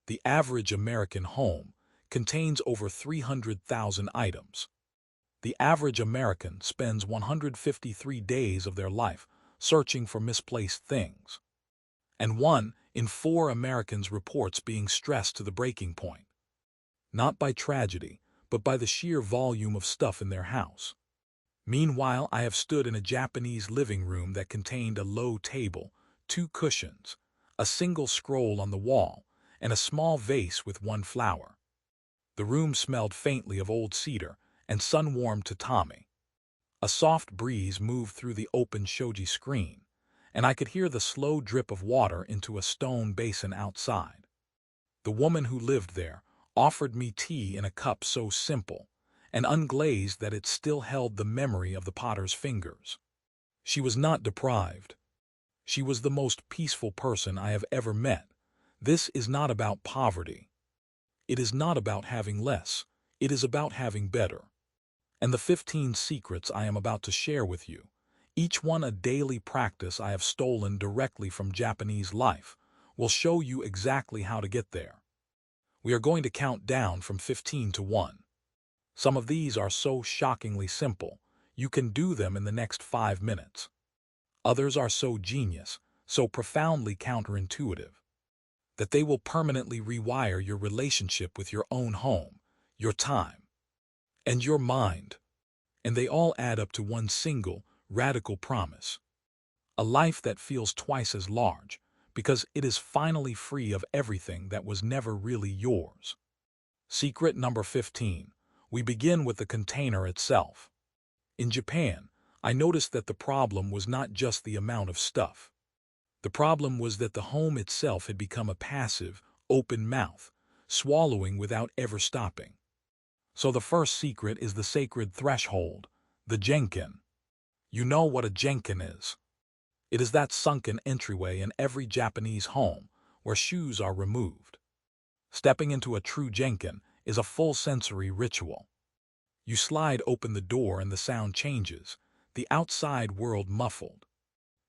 The average American home contains over 300,000 items. The average American spends 153 days of their life searching for misplaced things. And 1 in 4 Americans reports being stressed to the breaking point. Not by tragedy, but by the sheer volume of stuff in their house. Meanwhile, I have stood in a Japanese living room that contained a low table, 2 cushions, a single scroll on the wall, and a small vase with 1 flower. The room smelled faintly of old cedar and sun-warmed tatami. A soft breeze moved through the open shoji screen, and I could hear the slow drip of water into a stone basin outside. The woman who lived there offered me tea in a cup so simple and unglazed that it still held the memory of the potter's fingers. She was not deprived. She was the most peaceful person I have ever met. This is not about poverty. It is not about having less. It is about having better. And the 15 secrets I am about to share with you, each one a daily practice I have stolen directly from Japanese life, will show you exactly how to get there. We are going to count down from 15 to 1. Some of these are so shockingly simple, you can do them in the next 5 minutes. Others are so genius, so profoundly counterintuitive, that they will permanently rewire your relationship with your own home, your time, and your mind. And they all add up to one single, radical promise. A life that feels twice as large, because it is finally free of everything that was never really yours. Secret number 15. We begin with the container itself. In Japan, I noticed that the problem was not just the amount of stuff. The problem was that the home itself had become a passive, open mouth, swallowing without ever stopping. So the first secret is the sacred threshold, the genkan. You know what a genkan is. It is that sunken entryway in every Japanese home where shoes are removed. Stepping into a true genkan is a full sensory ritual. You slide open the door and the sound changes, the outside world muffled.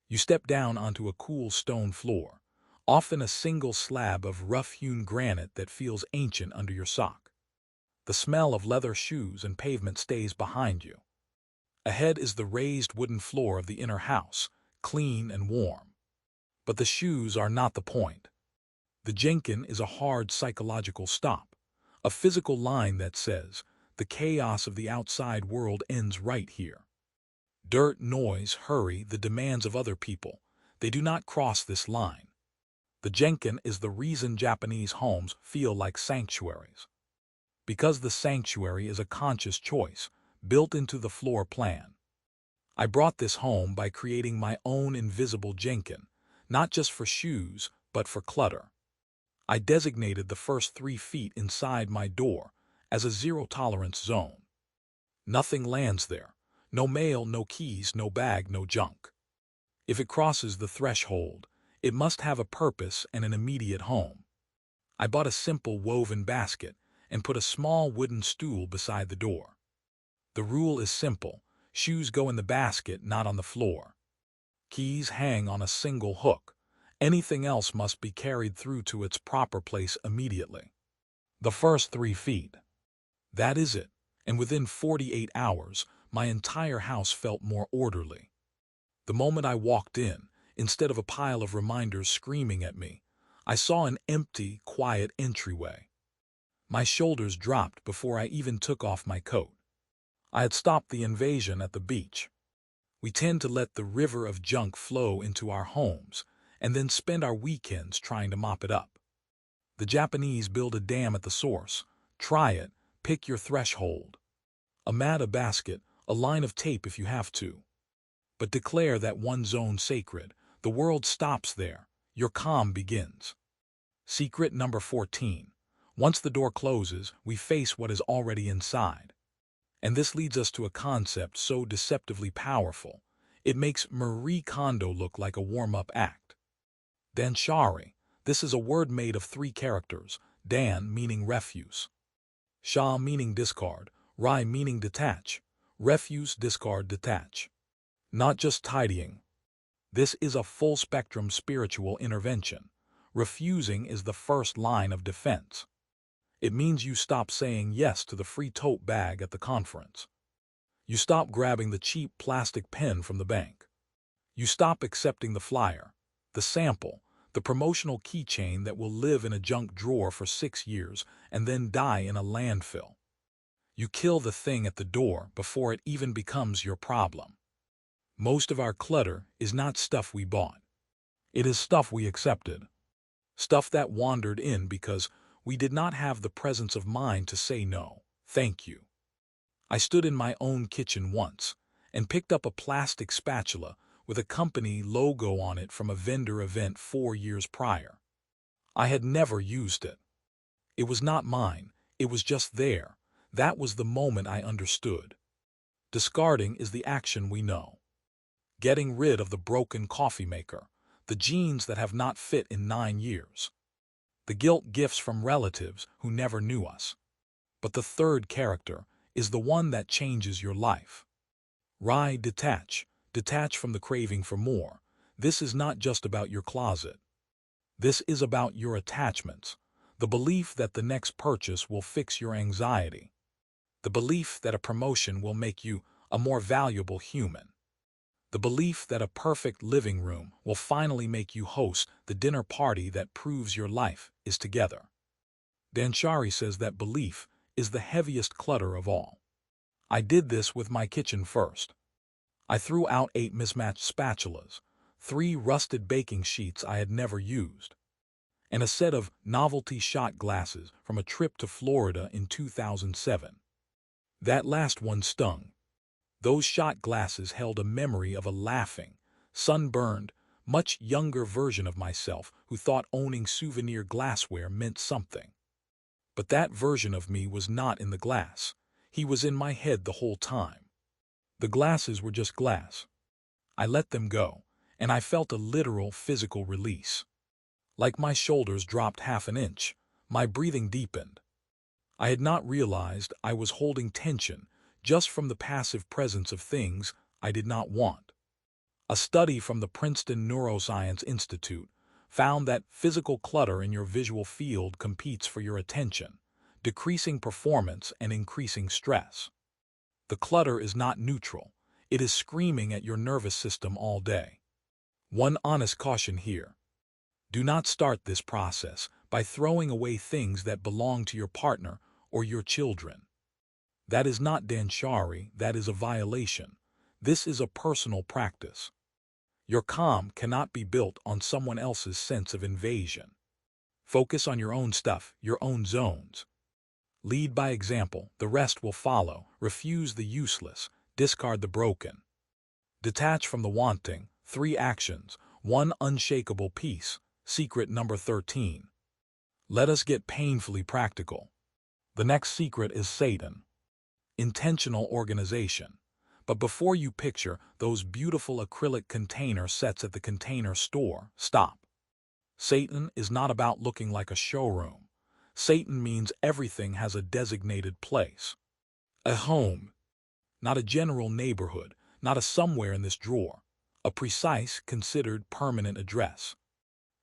You step down onto a cool stone floor, often a single slab of rough-hewn granite that feels ancient under your sock. The smell of leather shoes and pavement stays behind you. Ahead is the raised wooden floor of the inner house, clean and warm. But the shoes are not the point. The genkan is a hard psychological stop, a physical line that says, the chaos of the outside world ends right here. Dirt, noise, hurry, the demands of other people, they do not cross this line. The genkan is the reason Japanese homes feel like sanctuaries. Because the sanctuary is a conscious choice, built into the floor plan. I brought this home by creating my own invisible genkan, not just for shoes, but for clutter. I designated the first 3 feet inside my door as a zero-tolerance zone. Nothing lands there. No mail, no keys, no bag, no junk. If it crosses the threshold, it must have a purpose and an immediate home. I bought a simple woven basket and put a small wooden stool beside the door. The rule is simple. Shoes go in the basket, not on the floor. Keys hang on a single hook. Anything else must be carried through to its proper place immediately. The first 3 feet. That is it, and within 48 hours, my entire house felt more orderly. The moment I walked in, instead of a pile of reminders screaming at me, I saw an empty, quiet entryway. My shoulders dropped before I even took off my coat. I had stopped the invasion at the beach. We tend to let the river of junk flow into our homes and then spend our weekends trying to mop it up. The Japanese build a dam at the source. Try it. Pick your threshold. A mat, a basket, a line of tape if you have to. But declare that one zone sacred. The world stops there. Your calm begins. Secret number 14. Once the door closes, we face what is already inside. And this leads us to a concept so deceptively powerful, it makes Marie Kondo look like a warm-up act. Danshari. This is a word made of 3 characters, dan meaning refuse, sha meaning discard, rai meaning detach, refuse, discard, detach. Not just tidying. This is a full-spectrum spiritual intervention, refusing is the first line of defense. It means you stop saying yes to the free tote bag at the conference. You stop grabbing the cheap plastic pen from the bank. You stop accepting the flyer, the sample, the promotional keychain that will live in a junk drawer for 6 years and then die in a landfill. You kill the thing at the door before it even becomes your problem. Most of our clutter is not stuff we bought. It is stuff we accepted. Stuff that wandered in because we did not have the presence of mind to say no, thank you. I stood in my own kitchen once and picked up a plastic spatula with a company logo on it from a vendor event 4 years prior. I had never used it. It was not mine, it was just there. That was the moment I understood. Discarding is the action we know. Getting rid of the broken coffee maker, the jeans that have not fit in 9 years. The guilt gifts from relatives who never knew us. But the third character is the one that changes your life. Detach. Detach from the craving for more. This is not just about your closet. This is about your attachments. The belief that the next purchase will fix your anxiety. The belief that a promotion will make you a more valuable human. The belief that a perfect living room will finally make you host the dinner party that proves your life is together. Danshari says that belief is the heaviest clutter of all. I did this with my kitchen first. I threw out 8 mismatched spatulas, 3 rusted baking sheets I had never used, and a set of novelty shot glasses from a trip to Florida in 2007. That last one stung. Those shot glasses held a memory of a laughing, sunburned, much younger version of myself who thought owning souvenir glassware meant something. But that version of me was not in the glass. He was in my head the whole time. The glasses were just glass. I let them go, and I felt a literal physical release. Like my shoulders dropped half an inch, my breathing deepened. I had not realized I was holding tension just from the passive presence of things I did not want. A study from the Princeton Neuroscience Institute found that physical clutter in your visual field competes for your attention, decreasing performance and increasing stress. The clutter is not neutral. It is screaming at your nervous system all day. One honest caution here. Do not start this process by throwing away things that belong to your partner or your children. That is not Danshari, that is a violation. This is a personal practice. Your calm cannot be built on someone else's sense of invasion. Focus on your own stuff, your own zones. Lead by example, the rest will follow. Refuse the useless, discard the broken. Detach from the wanting, 3 actions, 1 unshakable peace. Secret number 13. Let us get painfully practical. The next secret is Satan. Intentional organization. But before you picture those beautiful acrylic container sets at the container store, stop. Satan is not about looking like a showroom. Satan means everything has a designated place. A home. Not a general neighborhood, not a somewhere in this drawer. A precise, considered permanent address.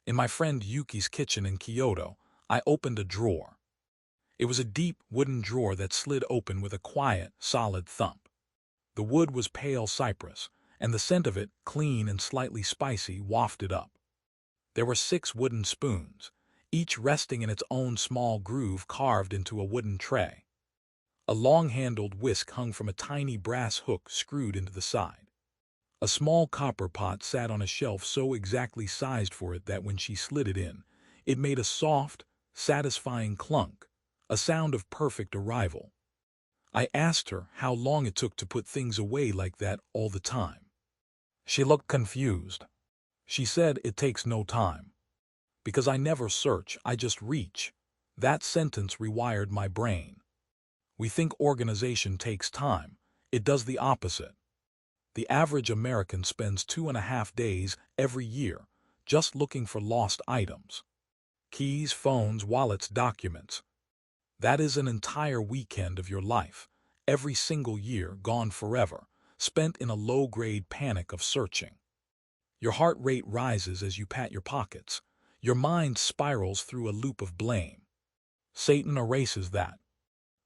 In my friend Yuki's kitchen in Kyoto, I opened a drawer. It was a deep wooden drawer that slid open with a quiet, solid thump. The wood was pale cypress, and the scent of it, clean and slightly spicy, wafted up. There were 6 wooden spoons, each resting in its own small groove carved into a wooden tray. A long-handled whisk hung from a tiny brass hook screwed into the side. A small copper pot sat on a shelf so exactly sized for it that when she slid it in, it made a soft, satisfying clunk, a sound of perfect arrival. I asked her how long it took to put things away like that all the time. She looked confused. She said it takes no time. Because I never search, I just reach. That sentence rewired my brain. We think organization takes time. It does the opposite. The average American spends 2.5 days every year just looking for lost items. Keys, phones, wallets, documents. That is an entire weekend of your life, every single year gone forever, spent in a low-grade panic of searching. Your heart rate rises as you pat your pockets. Your mind spirals through a loop of blame. Satan erases that.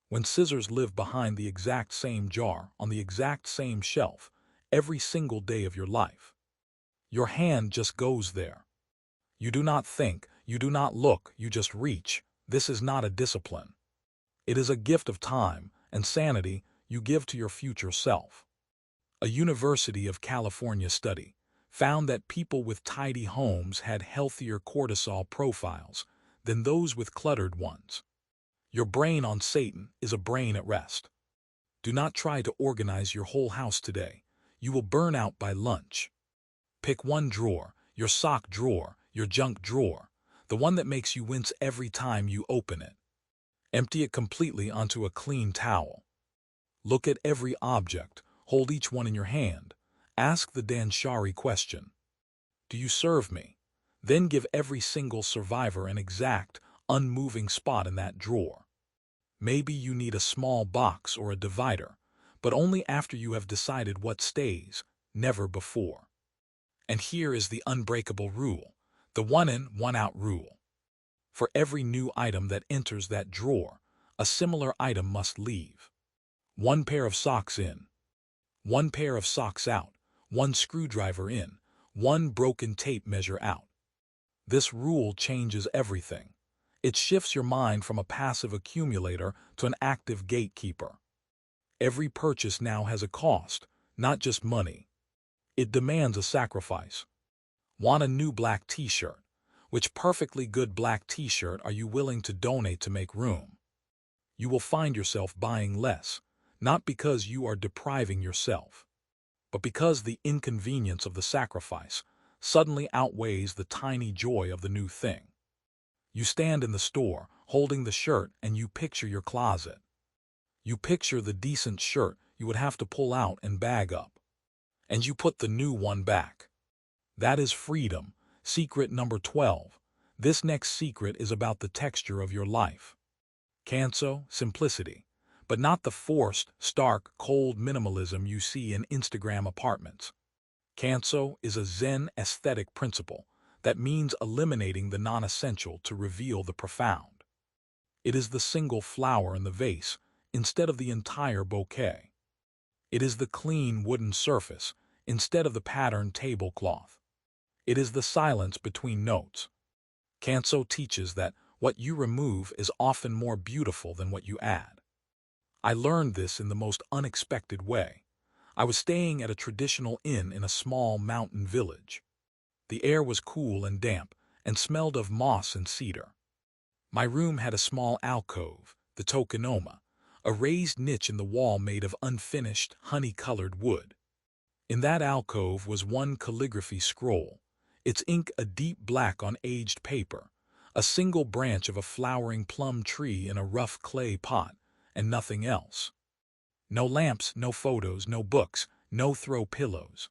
When scissors live behind the exact same jar, on the exact same shelf, every single day of your life, your hand just goes there. You do not think, you do not look, you just reach. This is not a discipline. It is a gift of time and sanity you give to your future self. A University of California study found that people with tidy homes had healthier cortisol profiles than those with cluttered ones. Your brain on Satan is a brain at rest. Do not try to organize your whole house today. You will burn out by lunch. Pick one drawer, your sock drawer, your junk drawer, the one that makes you wince every time you open it. Empty it completely onto a clean towel. Look at every object, hold each one in your hand. Ask the Danshari question. Do you serve me? Then give every single survivor an exact, unmoving spot in that drawer. Maybe you need a small box or a divider, but only after you have decided what stays, never before. And here is the unbreakable rule, the one in, one out rule. For every new item that enters that drawer, a similar item must leave. One pair of socks in, one pair of socks out, one screwdriver in, one broken tape measure out. This rule changes everything. It shifts your mind from a passive accumulator to an active gatekeeper. Every purchase now has a cost, not just money. It demands a sacrifice. Want a new black t-shirt? Which perfectly good black t-shirt are you willing to donate to make room? You will find yourself buying less, not because you are depriving yourself, but because the inconvenience of the sacrifice suddenly outweighs the tiny joy of the new thing. You stand in the store, holding the shirt, and you picture your closet. You picture the decent shirt you would have to pull out and bag up. And you put the new one back. That is freedom. Secret number 12. This next secret is about the texture of your life. Canso, simplicity, but not the forced, stark, cold minimalism you see in Instagram apartments. Canso is a Zen aesthetic principle that means eliminating the non-essential to reveal the profound. It is the single flower in the vase instead of the entire bouquet. It is the clean wooden surface instead of the patterned tablecloth. It is the silence between notes. Canso teaches that what you remove is often more beautiful than what you add. I learned this in the most unexpected way. I was staying at a traditional inn in a small mountain village. The air was cool and damp and smelled of moss and cedar. My room had a small alcove, the tokonoma, a raised niche in the wall made of unfinished, honey-colored wood. In that alcove was one calligraphy scroll, its ink a deep black on aged paper, a single branch of a flowering plum tree in a rough clay pot, and nothing else. No lamps, no photos, no books, no throw pillows.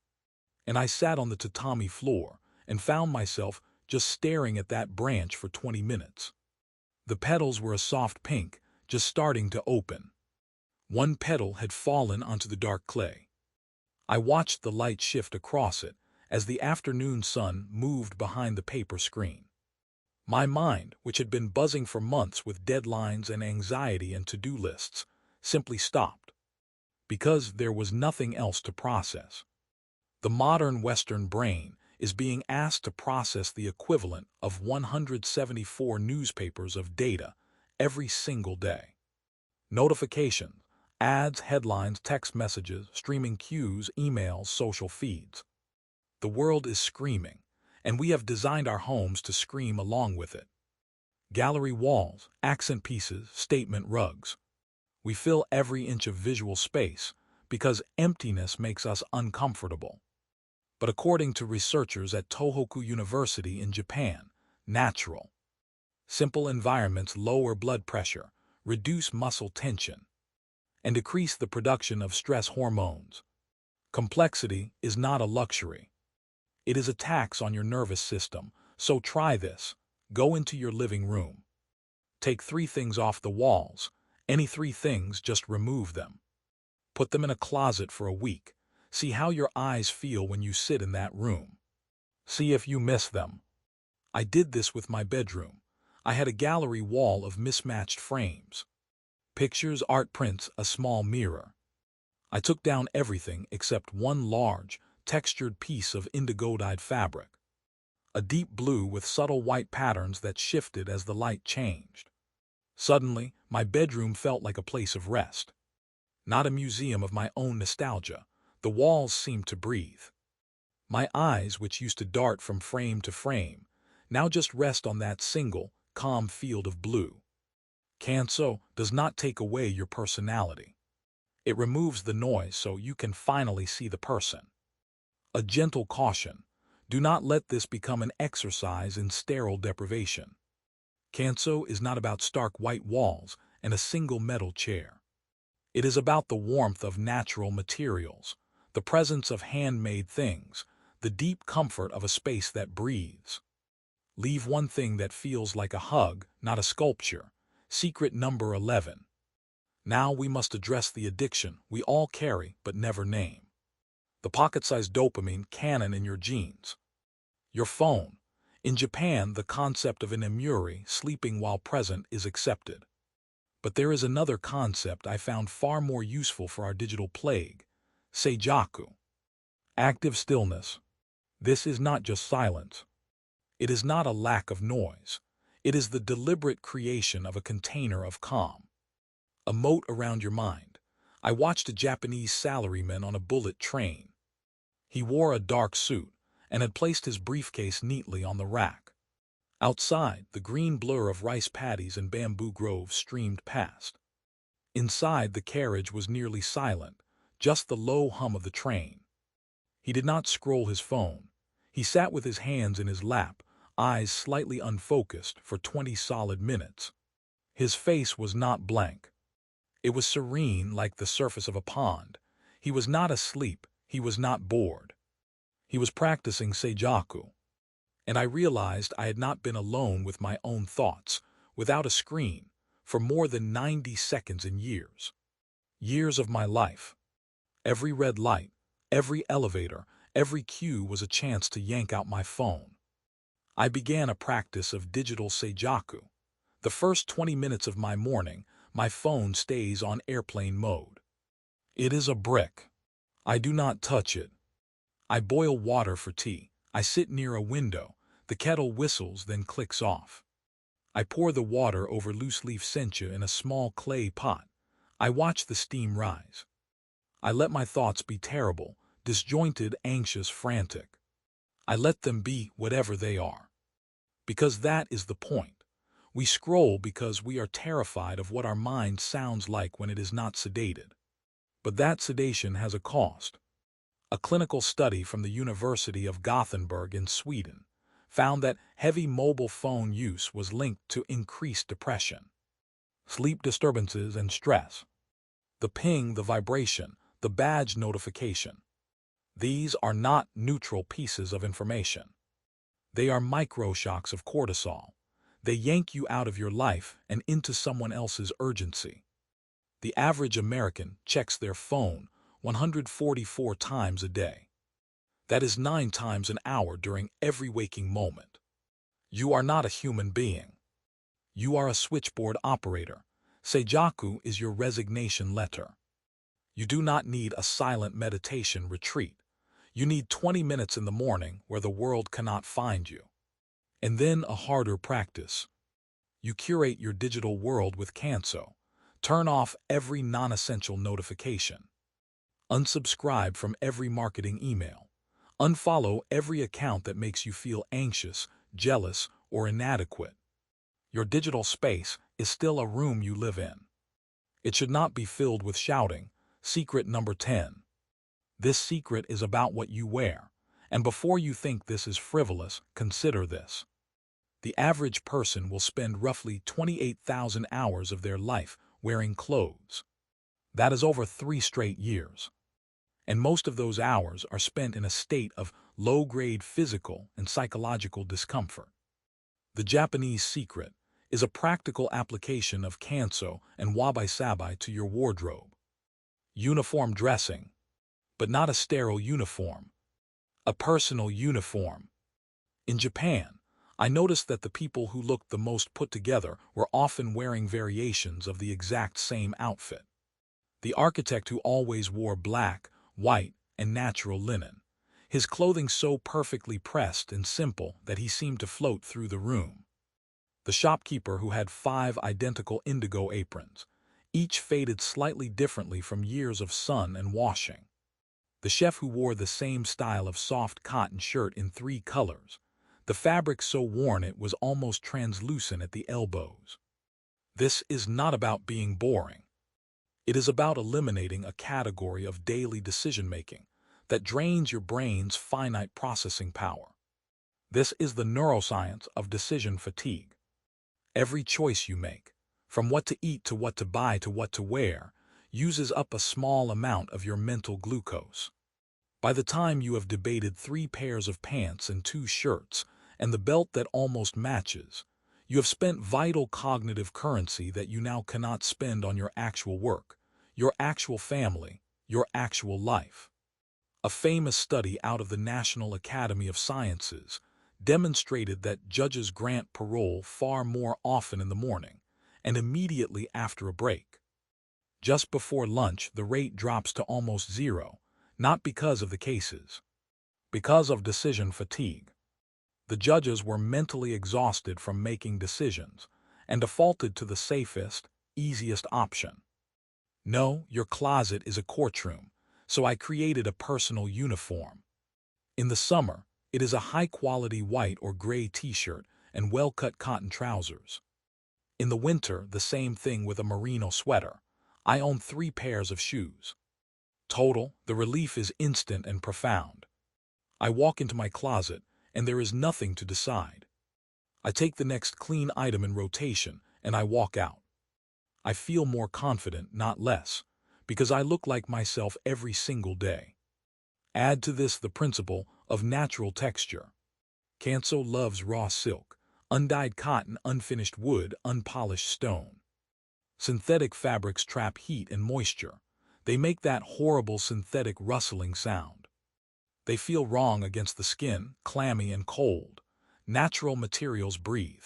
And I sat on the tatami floor and found myself just staring at that branch for 20 minutes. The petals were a soft pink, just starting to open. One petal had fallen onto the dark clay. I watched the light shift across it as the afternoon sun moved behind the paper screen. My mind, which had been buzzing for months with deadlines and anxiety and to-do lists, simply stopped. Because there was nothing else to process. The modern Western brain is being asked to process the equivalent of 174 newspapers of data every single day. Notifications, ads, headlines, text messages, streaming queues, emails, social feeds. The world is screaming, and we have designed our homes to scream along with it. Gallery walls, accent pieces, statement rugs. We fill every inch of visual space because emptiness makes us uncomfortable. But according to researchers at Tohoku University in Japan, natural, simple environments lower blood pressure, reduce muscle tension, and decrease the production of stress hormones. Complexity is not a luxury. It is a tax on your nervous system, so try this. Go into your living room. Take 3 things off the walls. Any 3 things, just remove them. Put them in a closet for a week. See how your eyes feel when you sit in that room. See if you miss them. I did this with my bedroom. I had a gallery wall of mismatched frames. Pictures, art prints, a small mirror. I took down everything except one large, textured piece of indigo-dyed fabric. A deep blue with subtle white patterns that shifted as the light changed. Suddenly, my bedroom felt like a place of rest. Not a museum of my own nostalgia. The walls seemed to breathe. My eyes, which used to dart from frame to frame, now just rest on that single, calm field of blue. Kanso does not take away your personality. It removes the noise so you can finally see the person. A gentle caution: do not let this become an exercise in sterile deprivation. Kanso is not about stark white walls and a single metal chair. It is about the warmth of natural materials, the presence of handmade things, the deep comfort of a space that breathes. Leave one thing that feels like a hug, not a sculpture. Secret number 11. Now we must address the addiction we all carry but never name. The pocket-sized dopamine cannon in your jeans. Your phone. In Japan, the concept of an emuri, sleeping while present, is accepted. But there is another concept I found far more useful for our digital plague: seijaku. Active stillness. This is not just silence. It is not a lack of noise. It is the deliberate creation of a container of calm. A moat around your mind. I watched a Japanese salaryman on a bullet train. He wore a dark suit and had placed his briefcase neatly on the rack. Outside, the green blur of rice paddies and bamboo groves streamed past. Inside, the carriage was nearly silent, just the low hum of the train. He did not scroll his phone. He sat with his hands in his lap, eyes slightly unfocused, for 20 solid minutes. His face was not blank. It was serene, like the surface of a pond. He was not asleep. He was not bored. He was practicing seijaku. And I realized I had not been alone with my own thoughts, without a screen, for more than 90 seconds in years. Years of my life. Every red light, every elevator, every cue was a chance to yank out my phone. I began a practice of digital seijaku. The first 20 minutes of my morning, my phone stays on airplane mode. It is a brick. I do not touch it. I boil water for tea. I sit near a window. The kettle whistles, then clicks off. I pour the water over loose-leaf sencha in a small clay pot. I watch the steam rise. I let my thoughts be terrible, disjointed, anxious, frantic. I let them be whatever they are. Because that is the point. We scroll because we are terrified of what our mind sounds like when it is not sedated. But that sedation has a cost. A clinical study from the University of Gothenburg in Sweden found that heavy mobile phone use was linked to increased depression, sleep disturbances, and stress. The ping, the vibration, the badge notification. These are not neutral pieces of information. They are microshocks of cortisol. They yank you out of your life and into someone else's urgency. The average American checks their phone 144 times a day. That is 9 times an hour during every waking moment. You are not a human being. You are a switchboard operator. Seijaku is your resignation letter. You do not need a silent meditation retreat. You need 20 minutes in the morning where the world cannot find you. And then a harder practice. You curate your digital world with Kanso. Turn off every non-essential notification. Unsubscribe from every marketing email. Unfollow every account that makes you feel anxious, jealous, or inadequate. Your digital space is still a room you live in. It should not be filled with shouting. Secret number 10. This secret is about what you wear. And before you think this is frivolous, consider this. The average person will spend roughly 28,000 hours of their life wearing clothes. That is over 3 straight years. And most of those hours are spent in a state of low-grade physical and psychological discomfort. The Japanese secret is a practical application of Kanso and wabi-sabi to your wardrobe. Uniform dressing, but not a sterile uniform. A personal uniform. In Japan, I noticed that the people who looked the most put together were often wearing variations of the exact same outfit. The architect who always wore black, white, and natural linen, his clothing so perfectly pressed and simple that he seemed to float through the room. The shopkeeper who had 5 identical indigo aprons, each faded slightly differently from years of sun and washing. The chef who wore the same style of soft cotton shirt in 3 colors, the fabric so worn it was almost translucent at the elbows. This is not about being boring. It is about eliminating a category of daily decision-making that drains your brain's finite processing power. This is the neuroscience of decision fatigue. Every choice you make, from what to eat to what to buy to what to wear, uses up a small amount of your mental glucose. By the time you have debated 3 pairs of pants and 2 shirts, and the belt that almost matches, you have spent vital cognitive currency that you now cannot spend on your actual work, your actual family, your actual life. A famous study out of the National Academy of Sciences demonstrated that judges grant parole far more often in the morning and immediately after a break. Just before lunch, the rate drops to almost 0, not because of the cases, because of decision fatigue. The judges were mentally exhausted from making decisions and defaulted to the safest, easiest option. No, your closet is a courtroom, so I created a personal uniform. In the summer, it is a high-quality white or gray t-shirt and well-cut cotton trousers. In the winter, the same thing with a merino sweater. I own 3 pairs of shoes. Total, the relief is instant and profound. I walk into my closet, and there is nothing to decide. I take the next clean item in rotation, and I walk out. I feel more confident, not less, because I look like myself every single day. Add to this the principle of natural texture. Canso loves raw silk, undyed cotton, unfinished wood, unpolished stone. Synthetic fabrics trap heat and moisture. They make that horrible synthetic rustling sound. They feel wrong against the skin, clammy and cold. Natural materials breathe.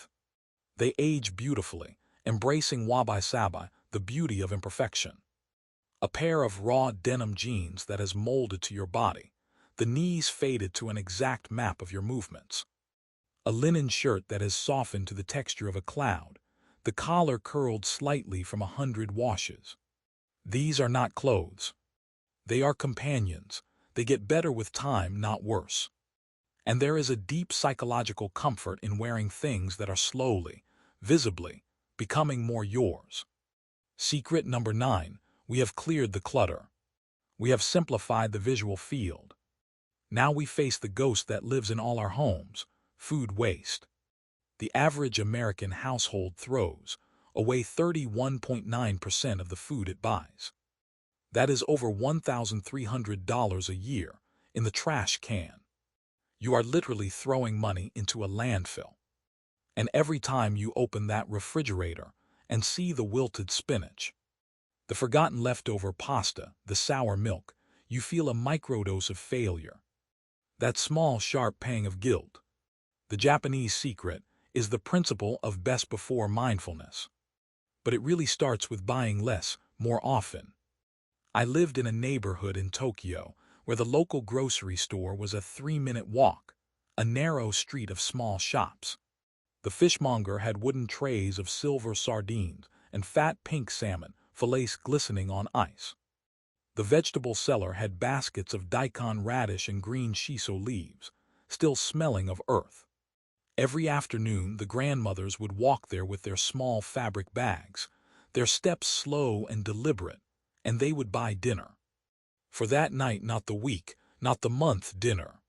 They age beautifully, embracing wabi-sabi, the beauty of imperfection. A pair of raw denim jeans that has molded to your body, the knees faded to an exact map of your movements. A linen shirt that has softened to the texture of a cloud, the collar curled slightly from 100 washes. These are not clothes. They are companions. They get better with time, not worse. And there is a deep psychological comfort in wearing things that are slowly, visibly, becoming more yours. Secret number 9, we have cleared the clutter. We have simplified the visual field. Now we face the ghost that lives in all our homes, food waste. The average American household throws away 31.9% of the food it buys. That is over $1,300 a year in the trash can. You are literally throwing money into a landfill. And every time you open that refrigerator and see the wilted spinach, the forgotten leftover pasta, the sour milk, you feel a microdose of failure. That small, sharp pang of guilt. The Japanese secret is the principle of best before mindfulness. But it really starts with buying less, more often. I lived in a neighborhood in Tokyo where the local grocery store was a 3-minute walk, a narrow street of small shops. The fishmonger had wooden trays of silver sardines and fat pink salmon, fillets glistening on ice. The vegetable seller had baskets of daikon radish and green shiso leaves, still smelling of earth. Every afternoon, the grandmothers would walk there with their small fabric bags, their steps slow and deliberate, and they would buy dinner. For that night, not the week, not the month dinner.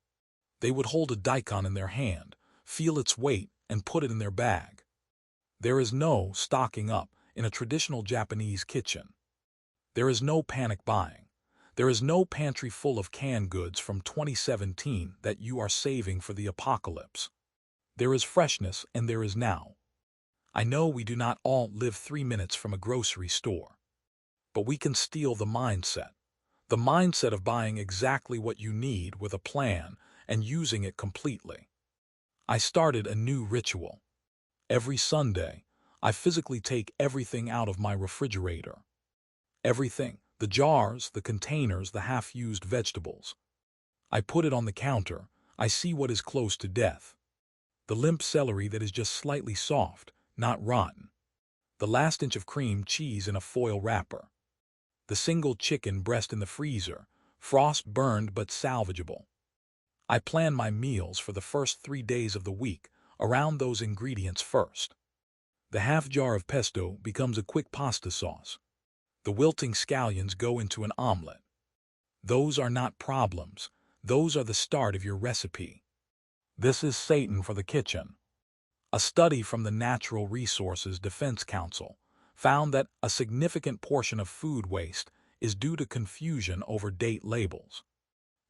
They would hold a daikon in their hand, feel its weight, and put it in their bag. There is no stocking up in a traditional Japanese kitchen. There is no panic buying. There is no pantry full of canned goods from 2017 that you are saving for the apocalypse. There is freshness and there is now. I know we do not all live 3 minutes from a grocery store. But we can steal the mindset of buying exactly what you need with a plan and using it completely. I started a new ritual. Every Sunday, I physically take everything out of my refrigerator. Everything, the jars, the containers, the half-used vegetables. I put it on the counter. I see what is close to death. The limp celery that is just slightly soft, not rotten. The last inch of cream cheese in a foil wrapper. The single chicken breast in the freezer, frost burned but salvageable. I plan my meals for the first 3 days of the week around those ingredients first. The half jar of pesto becomes a quick pasta sauce. The wilting scallions go into an omelet. Those are not problems. Those are the start of your recipe. This is Satan for the kitchen. A study from the Natural Resources Defense Council found that a significant portion of food waste is due to confusion over date labels.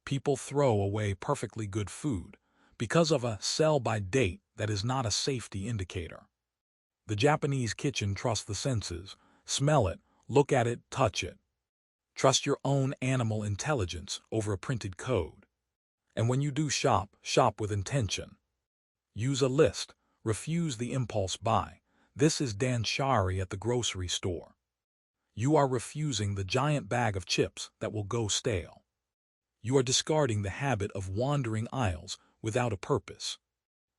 People throw away perfectly good food because of a sell-by-date that is not a safety indicator. The Japanese kitchen trusts the senses. Smell it, look at it, touch it. Trust your own animal intelligence over a printed code. And when you do shop, shop with intention. Use a list. Refuse the impulse buy. This is Dan Shari at the grocery store. You are refusing the giant bag of chips that will go stale. You are discarding the habit of wandering aisles without a purpose.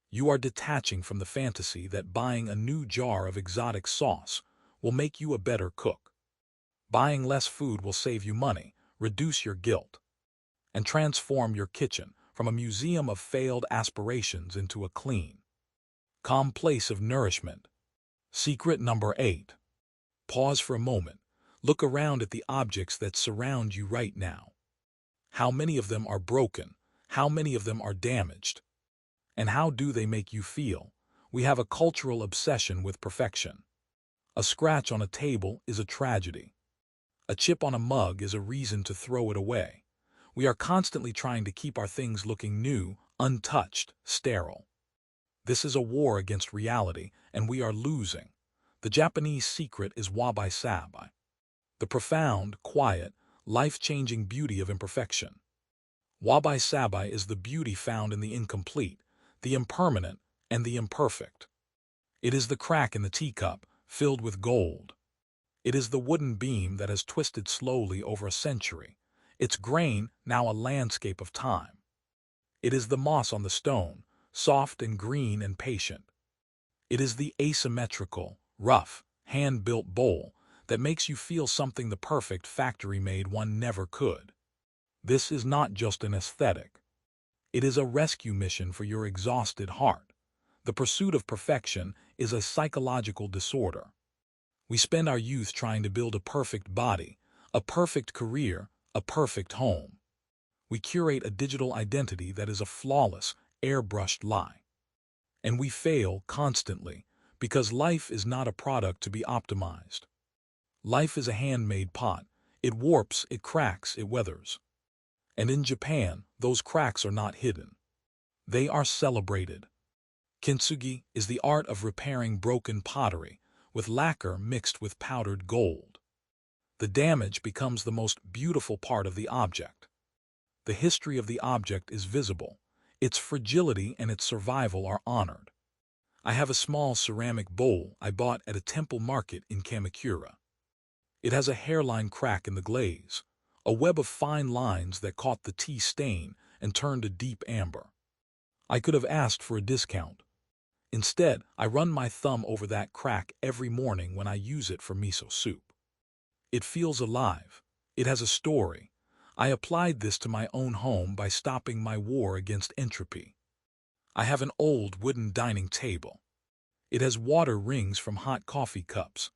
You are detaching from the fantasy that buying a new jar of exotic sauce will make you a better cook. Buying less food will save you money, reduce your guilt, and transform your kitchen from a museum of failed aspirations into a clean, calm place of nourishment. Secret number 8. Pause for a moment. Look around at the objects that surround you right now. How many of them are broken? How many of them are damaged? And how do they make you feel? We have a cultural obsession with perfection. A scratch on a table is a tragedy. A chip on a mug is a reason to throw it away. We are constantly trying to keep our things looking new, untouched, sterile. This is a war against reality, and we are losing. The Japanese secret is wabi-sabi. The profound, quiet, life-changing beauty of imperfection. Wabi-sabi is the beauty found in the incomplete, the impermanent, and the imperfect. It is the crack in the teacup, filled with gold. It is the wooden beam that has twisted slowly over a century, its grain now a landscape of time. It is the moss on the stone, soft and green and patient. It is the asymmetrical, rough, hand-built bowl that makes you feel something the perfect factory-made one never could. This is not just an aesthetic. It is a rescue mission for your exhausted heart. The pursuit of perfection is a psychological disorder. We spend our youth trying to build a perfect body, a perfect career, a perfect home. We curate a digital identity that is a flawless, airbrushed lie. And we fail constantly because life is not a product to be optimized. Life is a handmade pot. It warps, it cracks, it weathers. And in Japan, those cracks are not hidden. They are celebrated. Kintsugi is the art of repairing broken pottery with lacquer mixed with powdered gold. The damage becomes the most beautiful part of the object. The history of the object is visible. Its fragility and its survival are honored. I have a small ceramic bowl I bought at a temple market in Kamakura. It has a hairline crack in the glaze, a web of fine lines that caught the tea stain and turned a deep amber. I could have asked for a discount. Instead, I run my thumb over that crack every morning when I use it for miso soup. It feels alive. It has a story. I applied this to my own home by stopping my war against entropy. I have an old wooden dining table. It has water rings from hot coffee cups.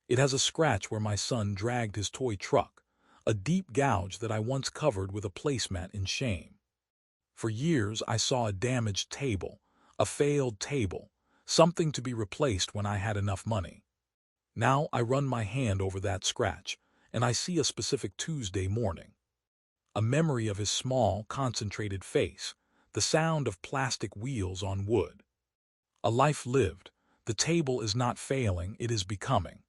It has a scratch where my son dragged his toy truck, a deep gouge that I once covered with a placemat in shame. For years I saw a damaged table, a failed table, something to be replaced when I had enough money. Now I run my hand over that scratch, and I see a specific Tuesday morning. A memory of his small, concentrated face, the sound of plastic wheels on wood. A life lived. The table is not failing, it is becoming.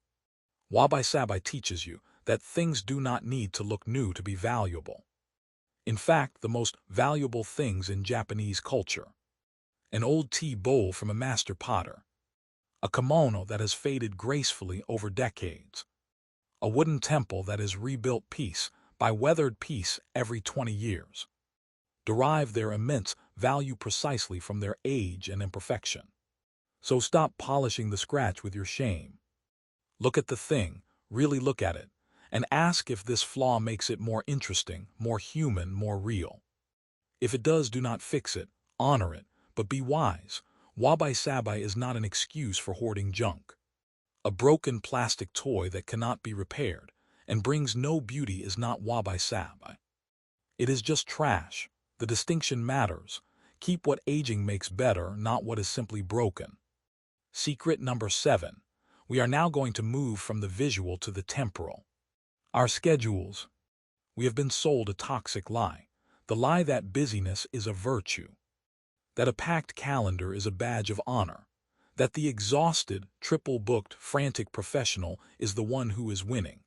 Wabi-sabi teaches you that things do not need to look new to be valuable. In fact, the most valuable things in Japanese culture. an old tea bowl from a master potter, a kimono that has faded gracefully over decades, a wooden temple that is rebuilt piece by weathered piece every 20 years, derive their immense value precisely from their age and imperfection. So stop polishing the scratch with your shame. Look at the thing, really look at it, and ask if this flaw makes it more interesting, more human, more real. If it does, do not fix it, honor it, but be wise. Wabi-sabi is not an excuse for hoarding junk. A broken plastic toy that cannot be repaired and brings no beauty is not wabi-sabi. It is just trash. The distinction matters. Keep what aging makes better, not what is simply broken. Secret number 7. We are now going to move from the visual to the temporal. Our schedules. We have been sold a toxic lie. The lie that busyness is a virtue. That a packed calendar is a badge of honor. That the exhausted, triple-booked, frantic professional is the one who is winning.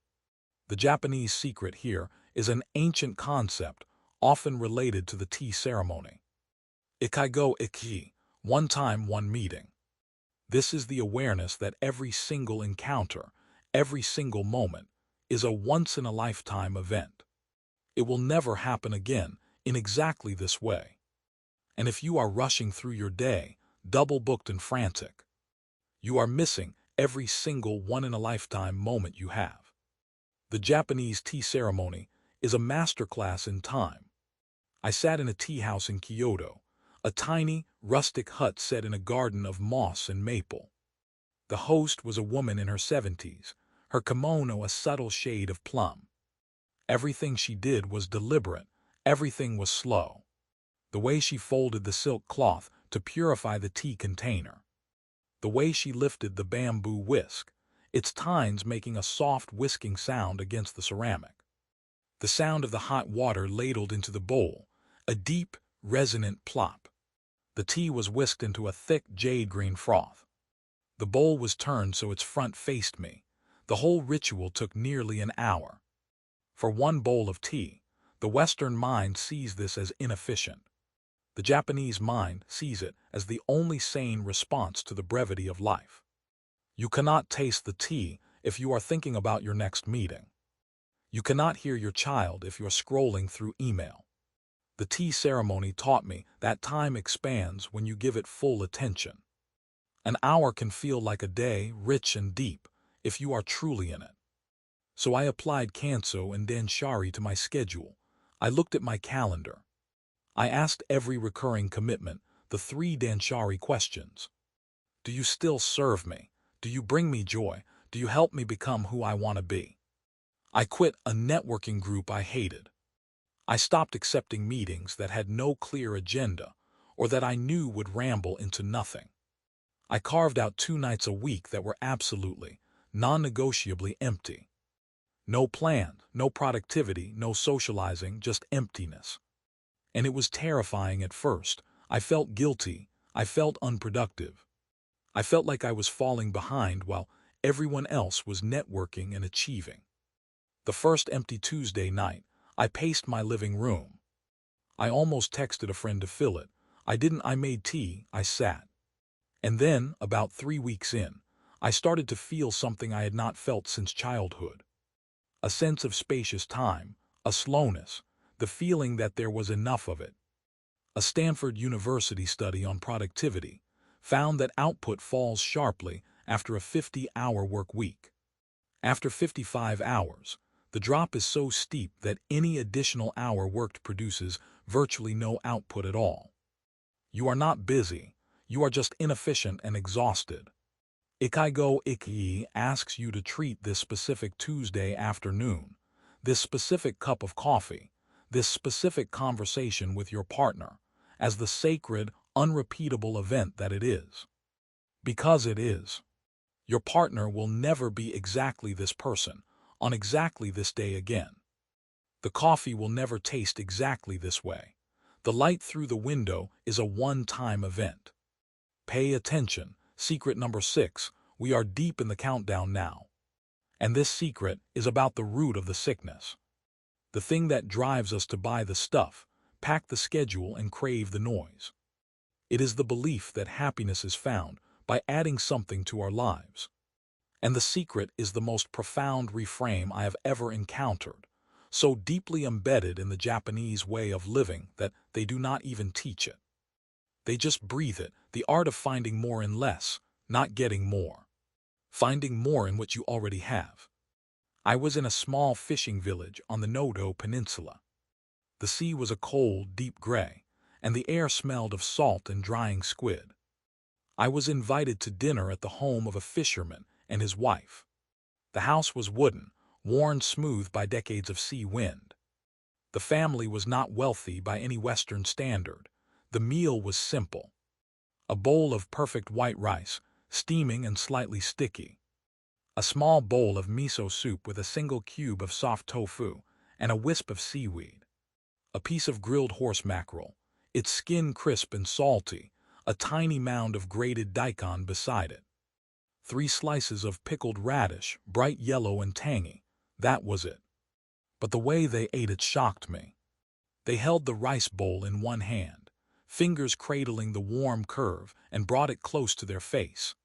The Japanese secret here is an ancient concept, often related to the tea ceremony. Ikigo Iki, one time, one meeting. This is the awareness that every single encounter, every single moment, is a once-in-a-lifetime event. It will never happen again in exactly this way. And if you are rushing through your day, double-booked and frantic, you are missing every single one-in-a-lifetime moment you have. The Japanese tea ceremony is a masterclass in time. I sat in a tea house in Kyoto, a tiny, rustic hut set in a garden of moss and maple. The host was a woman in her 70s, her kimono a subtle shade of plum. Everything she did was deliberate, everything was slow. The way she folded the silk cloth to purify the tea container. The way she lifted the bamboo whisk, its tines making a soft whisking sound against the ceramic. The sound of the hot water ladled into the bowl, a deep, resonant plop. The tea was whisked into a thick jade-green froth. The bowl was turned so its front faced me. The whole ritual took nearly an hour. For one bowl of tea, the Western mind sees this as inefficient. The Japanese mind sees it as the only sane response to the brevity of life. You cannot taste the tea if you are thinking about your next meeting. You cannot hear your child if you're scrolling through email. The tea ceremony taught me that time expands when you give it full attention. An hour can feel like a day, rich and deep, if you are truly in it. So I applied Kanso and Danshari to my schedule. I looked at my calendar. I asked every recurring commitment the 3 Danshari questions. Do you still serve me? Do you bring me joy? Do you help me become who I want to be? I quit a networking group I hated. I stopped accepting meetings that had no clear agenda or that I knew would ramble into nothing. I carved out 2 nights a week that were absolutely, non-negotiably empty. No plan, no productivity, no socializing, just emptiness. And it was terrifying at first. I felt guilty. I felt unproductive. I felt like I was falling behind while everyone else was networking and achieving. The first empty Tuesday night, I paced my living room. I almost texted a friend to fill it. I made tea, I sat. And then, about 3 weeks in, I started to feel something I had not felt since childhood. A sense of spacious time, a slowness, the feeling that there was enough of it. A Stanford University study on productivity found that output falls sharply after a 50-hour work week. After 55 hours, the drop is so steep that any additional hour worked produces virtually no output at all. You are not busy, you are just inefficient and exhausted. Ikigo Iki asks you to treat this specific Tuesday afternoon, this specific cup of coffee, this specific conversation with your partner, as the sacred, unrepeatable event that it is. Because it is. Your partner will never be exactly this person, on exactly this day again. The coffee will never taste exactly this way. The light through the window is a one-time event. Pay attention. Secret number 6. We are deep in the countdown now. And this secret is about the root of the sickness. The thing that drives us to buy the stuff, pack the schedule, and crave the noise. It is the belief that happiness is found by adding something to our lives. And the secret is the most profound reframe I have ever encountered, so deeply embedded in the Japanese way of living that they do not even teach it. They just breathe it, the art of finding more in less, not getting more. Finding more in what you already have. I was in a small fishing village on the Noto Peninsula. The sea was a cold, deep gray, and the air smelled of salt and drying squid. I was invited to dinner at the home of a fisherman and his wife. The house was wooden, worn smooth by decades of sea wind. The family was not wealthy by any Western standard. The meal was simple. A bowl of perfect white rice, steaming and slightly sticky. A small bowl of miso soup with a single cube of soft tofu and a wisp of seaweed. A piece of grilled horse mackerel, its skin crisp and salty, a tiny mound of grated daikon beside it. 3 slices of pickled radish, bright yellow and tangy. That was it. But the way they ate it shocked me. They held the rice bowl in one hand, fingers cradling the warm curve, and brought it close to their face.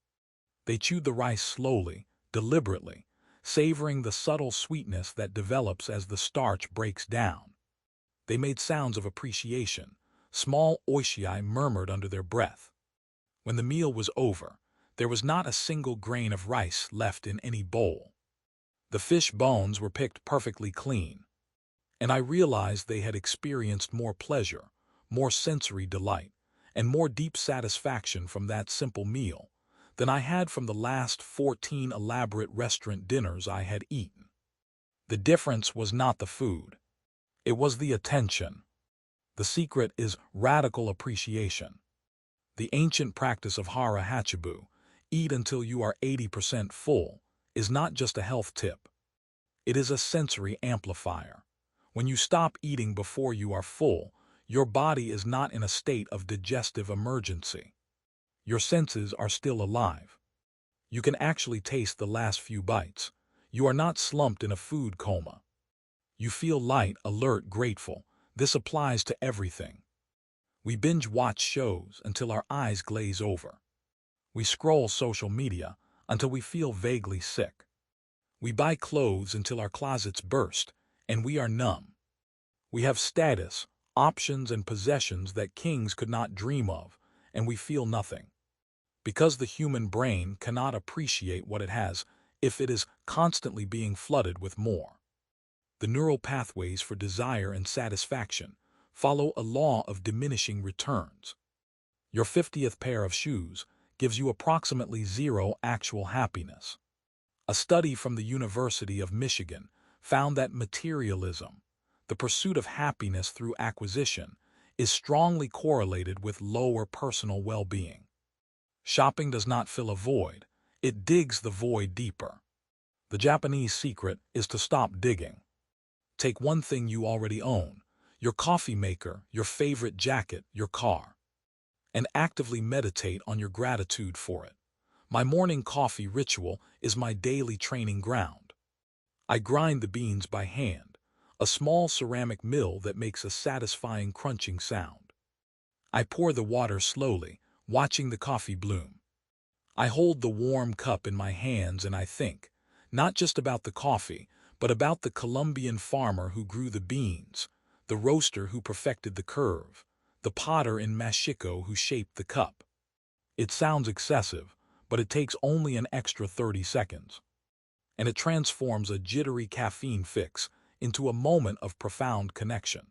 They chewed the rice slowly, deliberately, savoring the subtle sweetness that develops as the starch breaks down. They made sounds of appreciation. Small oishii murmured under their breath. When the meal was over, there was not a single grain of rice left in any bowl. The fish bones were picked perfectly clean, and I realized they had experienced more pleasure, more sensory delight, and more deep satisfaction from that simple meal than I had from the last 14 elaborate restaurant dinners I had eaten. The difference was not the food. It was the attention. The secret is radical appreciation. The ancient practice of hara hachibu, eat until you are 80% full, is not just a health tip. It is a sensory amplifier. When you stop eating before you are full, your body is not in a state of digestive emergency. Your senses are still alive. You can actually taste the last few bites. You are not slumped in a food coma. You feel light, alert, grateful. This applies to everything. We binge-watch shows until our eyes glaze over. We scroll social media until we feel vaguely sick. We buy clothes until our closets burst, and we are numb. We have status, options, and possessions that kings could not dream of, and we feel nothing. Because the human brain cannot appreciate what it has if it is constantly being flooded with more. The neural pathways for desire and satisfaction follow a law of diminishing returns. Your 50th pair of shoes gives you approximately 0 actual happiness. A study from the University of Michigan found that materialism, the pursuit of happiness through acquisition, is strongly correlated with lower personal well-being. Shopping does not fill a void, it digs the void deeper. The Japanese secret is to stop digging. Take one thing you already own, your coffee maker, your favorite jacket, your car, and actively meditate on your gratitude for it. My morning coffee ritual is my daily training ground. I grind the beans by hand, a small ceramic mill that makes a satisfying crunching sound. I pour the water slowly, watching the coffee bloom. I hold the warm cup in my hands and I think, not just about the coffee, but about the Colombian farmer who grew the beans, the roaster who perfected the curve, the potter in Mexico who shaped the cup. It sounds excessive, but it takes only an extra 30 seconds. And it transforms a jittery caffeine fix into a moment of profound connection.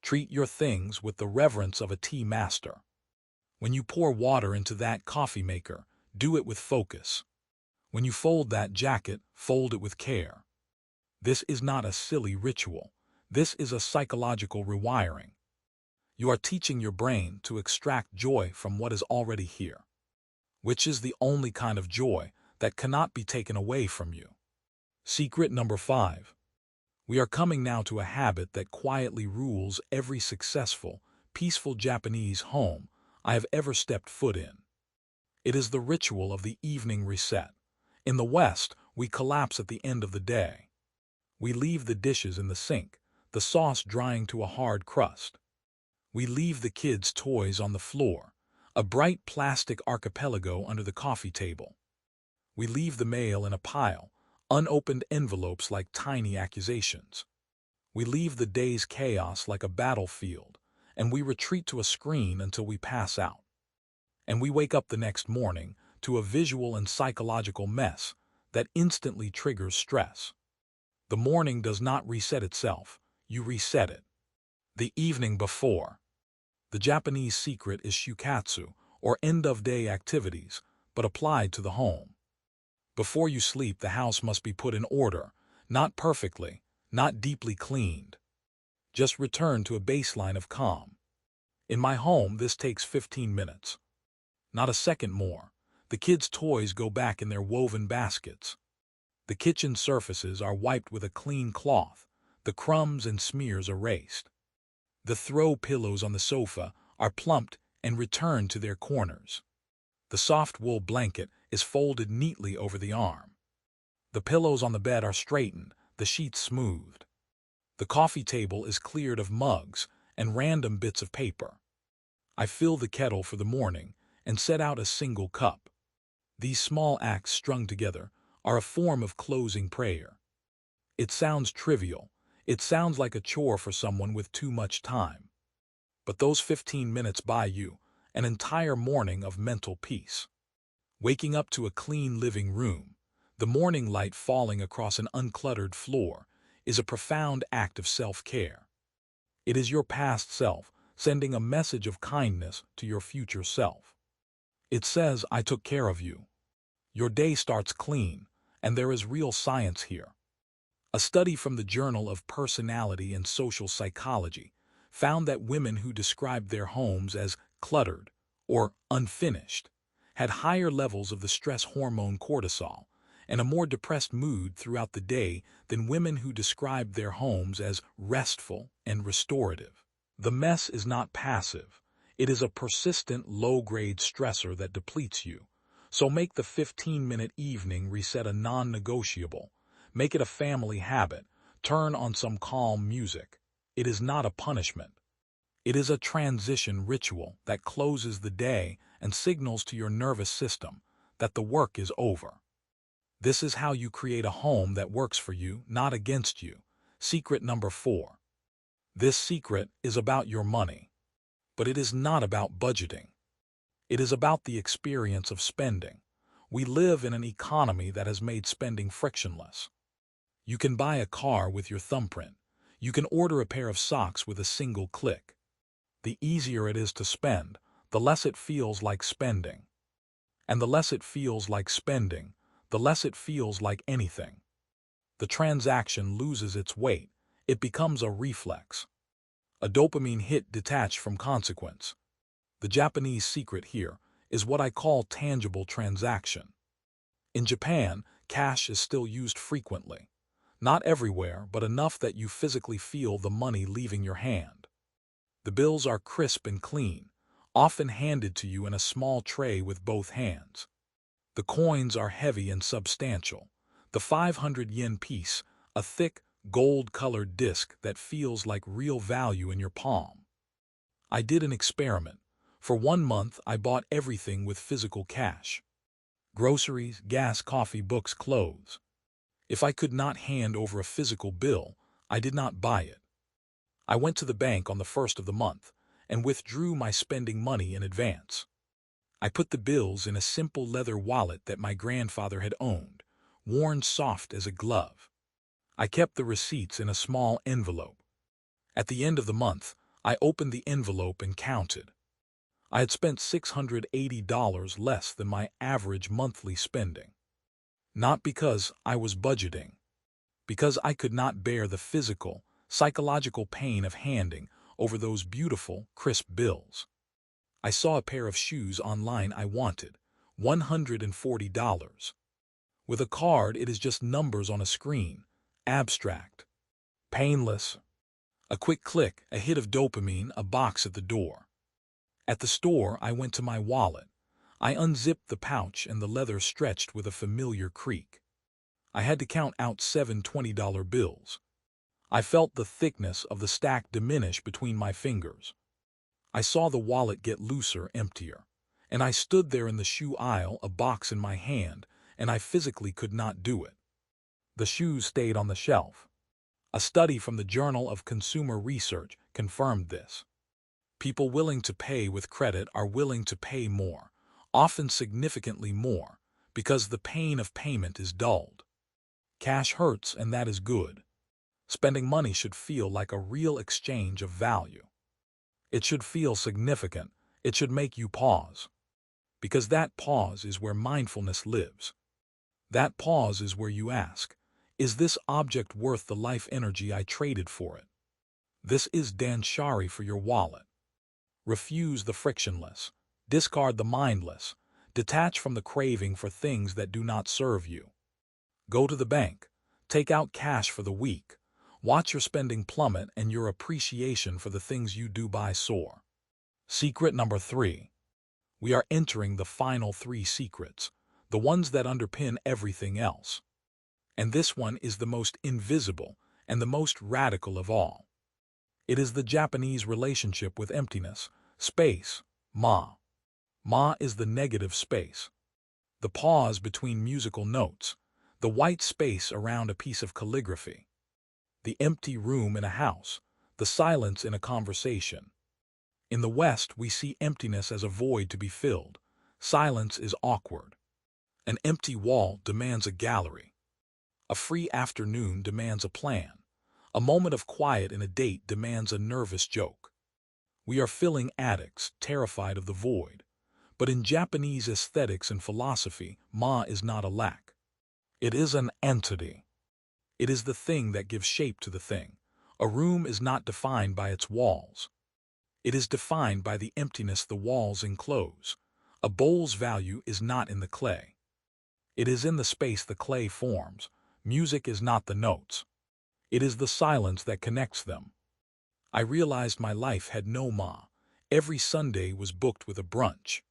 Treat your things with the reverence of a tea master. When you pour water into that coffee maker, do it with focus. When you fold that jacket, fold it with care. This is not a silly ritual. This is a psychological rewiring. You are teaching your brain to extract joy from what is already here, which is the only kind of joy that cannot be taken away from you. Secret number 5. We are coming now to a habit that quietly rules every successful, peaceful Japanese home I have ever stepped foot in. It is the ritual of the evening reset. In the West, we collapse at the end of the day. We leave the dishes in the sink, the sauce drying to a hard crust. We leave the kids' toys on the floor, A bright plastic archipelago under the coffee table. We leave the mail in a pile, unopened envelopes like tiny accusations. We leave the day's chaos like a battlefield, and we retreat to a screen until we pass out. And we wake up the next morning to a visual and psychological mess that instantly triggers stress. The morning does not reset itself, you reset it. The evening before. The Japanese secret is shukatsu, or end-of-day activities, but applied to the home. Before you sleep, the house must be put in order, not perfectly, not deeply cleaned. Just return to a baseline of calm. In my home, this takes 15 minutes. Not a second more. The kids' toys go back in their woven baskets. The kitchen surfaces are wiped with a clean cloth, the crumbs and smears erased. The throw pillows on the sofa are plumped and returned to their corners. The soft wool blanket is folded neatly over the arm. The pillows on the bed are straightened, the sheets smoothed. The coffee table is cleared of mugs and random bits of paper. I fill the kettle for the morning and set out a single cup. These small acts strung together are a form of closing prayer. It sounds trivial. It sounds like a chore for someone with too much time. But those 15 minutes buy you an entire morning of mental peace. Waking up to a clean living room, the morning light falling across an uncluttered floor, is a profound act of self-care. It is your past self sending a message of kindness to your future self. It says, I took care of you. Your day starts clean, and there is real science here. A study from the Journal of Personality and Social Psychology found that women who described their homes as cluttered or unfinished had higher levels of the stress hormone cortisol and a more depressed mood throughout the day than women who described their homes as restful and restorative. The mess is not passive. It is a persistent, low-grade stressor that depletes you. So make the 15-minute evening reset a non-negotiable. Make it a family habit. Turn on some calm music. It is not a punishment. It is a transition ritual that closes the day and signals to your nervous system that the work is over. This is how you create a home that works for you, not against you. Secret number 4. This secret is about your money. But it is not about budgeting. It is about the experience of spending. We live in an economy that has made spending frictionless. You can buy a car with your thumbprint. You can order a pair of socks with a single click. The easier it is to spend, the less it feels like spending. And the less it feels like spending, the less it feels like anything. The transaction loses its weight. It becomes a reflex. A dopamine hit detached from consequence. The Japanese secret here is what I call tangible transaction. In Japan, cash is still used frequently. Not everywhere, but enough that you physically feel the money leaving your hand. The bills are crisp and clean, often handed to you in a small tray with both hands. The coins are heavy and substantial. The 500 yen piece, a thick, gold-colored disc that feels like real value in your palm. I did an experiment. For 1 month, I bought everything with physical cash. Groceries, gas, coffee, books, clothes. If I could not hand over a physical bill, I did not buy it. I went to the bank on the 1st of the month and withdrew my spending money in advance. I put the bills in a simple leather wallet that my grandfather had owned, worn soft as a glove. I kept the receipts in a small envelope. At the end of the month, I opened the envelope and counted. I had spent $680 less than my average monthly spending. Not because I was budgeting, because I could not bear the physical, psychological pain of handing over those beautiful, crisp bills. I saw a pair of shoes online I wanted, $140. With a card, it is just numbers on a screen, abstract, painless. A quick click, a hit of dopamine, a box at the door. At the store, I went to my wallet. I unzipped the pouch and the leather stretched with a familiar creak. I had to count out 7 $20 bills. I felt the thickness of the stack diminish between my fingers. I saw the wallet get looser, emptier. And I stood there in the shoe aisle, a box in my hand, and I physically could not do it. The shoes stayed on the shelf. A study from the Journal of Consumer Research confirmed this. People willing to pay with credit are willing to pay more, often significantly more, because the pain of payment is dulled. Cash hurts, and that is good. Spending money should feel like a real exchange of value. It should feel significant. It should make you pause. Because that pause is where mindfulness lives. That pause is where you ask, is this object worth the life energy I traded for it? This is Danshari for your wallet. Refuse the frictionless. Discard the mindless. Detach from the craving for things that do not serve you. Go to the bank. Take out cash for the week. Watch your spending plummet and your appreciation for the things you do buy soar. Secret number 3. We are entering the final 3 secrets, the ones that underpin everything else. And this one is the most invisible and the most radical of all. It is the Japanese relationship with emptiness, space, ma. Ma is the negative space. The pause between musical notes, the white space around a piece of calligraphy, the empty room in a house, the silence in a conversation. In the West, we see emptiness as a void to be filled. Silence is awkward. An empty wall demands a gallery. A free afternoon demands a plan. A moment of quiet in a date demands a nervous joke. We are filling attics, terrified of the void. But in Japanese aesthetics and philosophy, ma is not a lack. It is an entity. It is the thing that gives shape to the thing. A room is not defined by its walls. It is defined by the emptiness the walls enclose. A bowl's value is not in the clay. It is in the space the clay forms. Music is not the notes. It is the silence that connects them. I realized my life had no ma. Every Sunday was booked with a brunch.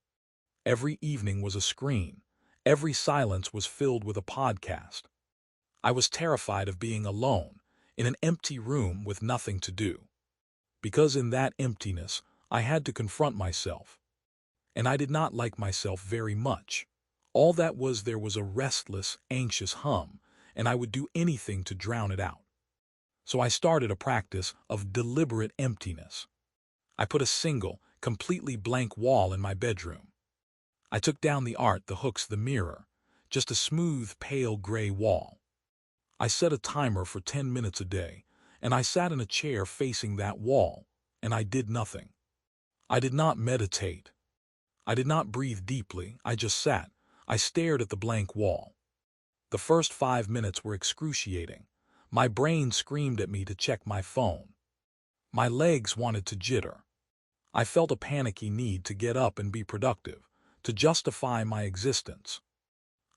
Every evening was a screen. Every silence was filled with a podcast. I was terrified of being alone, in an empty room with nothing to do. Because in that emptiness, I had to confront myself. And I did not like myself very much. All that was there was a restless, anxious hum, and I would do anything to drown it out. So I started a practice of deliberate emptiness. I put a single, completely blank wall in my bedroom. I took down the art, the hooks, the mirror, just a smooth, pale gray wall. I set a timer for 10 minutes a day, and I sat in a chair facing that wall, and I did nothing. I did not meditate. I did not breathe deeply. I just sat. I stared at the blank wall. The first 5 minutes were excruciating. My brain screamed at me to check my phone. My legs wanted to jitter. I felt a panicky need to get up and be productive, to justify my existence.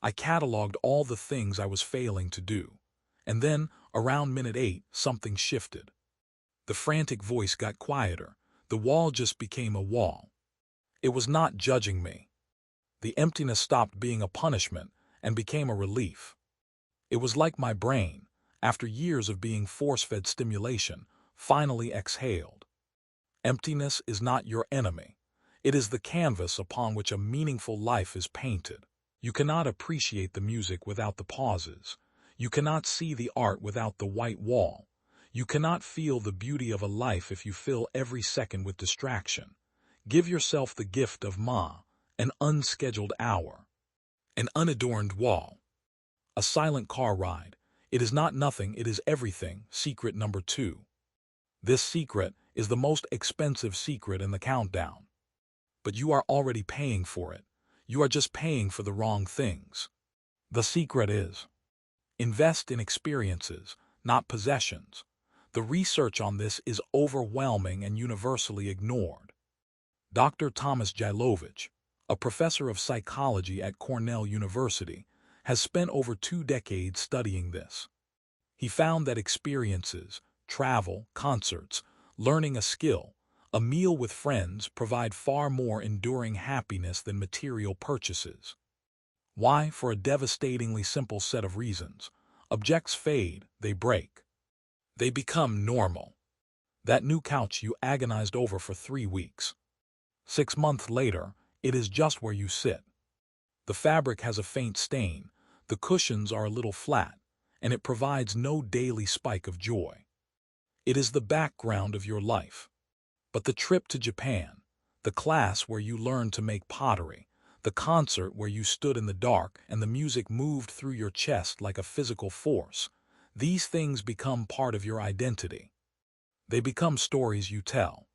I cataloged all the things I was failing to do. And then, around minute 8, something shifted. The frantic voice got quieter. The wall just became a wall. It was not judging me. The emptiness stopped being a punishment and became a relief. It was like my brain, after years of being force-fed stimulation, finally exhaled. Emptiness is not your enemy. It is the canvas upon which a meaningful life is painted. You cannot appreciate the music without the pauses. You cannot see the art without the white wall. You cannot feel the beauty of a life if you fill every second with distraction. Give yourself the gift of ma, an unscheduled hour, an unadorned wall, a silent car ride. It is not nothing, it is everything. Secret number 2. This secret is the most expensive secret in the countdown. But you are already paying for it. You are just paying for the wrong things. The secret is: invest in experiences, not possessions. The research on this is overwhelming and universally ignored. Dr. Thomas Jailovich, a professor of psychology at Cornell University, has spent over 2 decades studying this. He found that experiences, travel, concerts, learning a skill, a meal with friends provide far more enduring happiness than material purchases. Why? For a devastatingly simple set of reasons. Objects fade, they break. They become normal. That new couch you agonized over for 3 weeks. 6 months later, It is just where you sit. The fabric has a faint stain, the cushions are a little flat, and it provides no daily spike of joy. It is the background of your life. But the trip to Japan, the class where you learned to make pottery, the concert where you stood in the dark and the music moved through your chest like a physical force, these things become part of your identity. They become stories you tell.